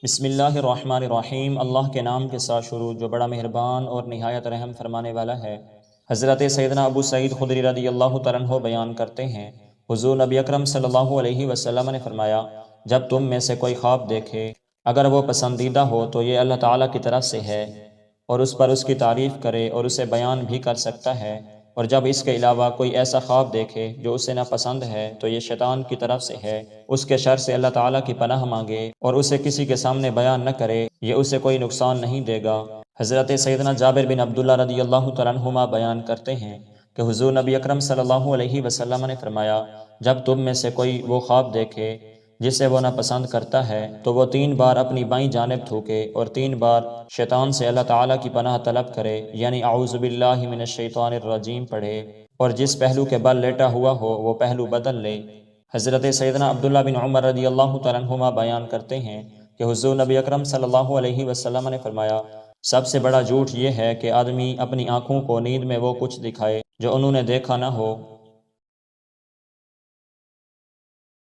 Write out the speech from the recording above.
بسم اللہ الرحمن الرحیم، اللہ کے نام کے ساتھ شروع جو بڑا مہربان اور نہایت رحم فرمانے والا ہے۔ حضرت سیدنا ابو سعید خدری رضی اللہ تعالیٰ عنہ بیان کرتے ہیں، حضور نبی اکرم صلی اللہ علیہ وسلم نے فرمایا، جب تم میں سے کوئی خواب دیکھے، اگر وہ پسندیدہ ہو تو یہ اللہ تعالیٰ کی طرف سے ہے، اور اس پر اس کی تعریف کرے اور اسے بیان بھی کر سکتا ہے، اور جب اس کے علاوہ کوئی ایسا خواب دیکھے جو اسے ناپسند ہے تو یہ شیطان کی طرف سے ہے، اس کے شر سے اللہ تعالیٰ کی پناہ مانگے اور اسے کسی کے سامنے بیان نہ کرے، یہ اسے کوئی نقصان نہیں دے گا۔ حضرت سیدنا جابر بن عبداللہ رضی اللہ تعالیٰ عنہما بیان کرتے ہیں کہ حضور نبی اکرم صلی اللہ علیہ وسلم نے فرمایا، جب تم میں سے کوئی وہ خواب دیکھے جسے وہ ناپسند کرتا ہے تو وہ 3 بار اپنی بائیں جانب تھوکے اور 3 بار شیطان سے اللہ تعالیٰ کی پناہ طلب کرے، یعنی اعوذ باللہ من الشیطان الرجیم پڑھے، اور جس پہلو کے بل لیٹا ہوا ہو وہ پہلو بدل لے۔ حضرت سیدنا عبداللہ بن عمر رضی اللہ تعالیٰ عنہما بیان کرتے ہیں کہ حضور نبی اکرم صلی اللہ علیہ وسلم نے فرمایا، سب سے بڑا جھوٹ یہ ہے کہ آدمی اپنی آنکھوں کو نیند میں وہ کچھ دکھائے جو انہوں نے دیکھا نہ ہو،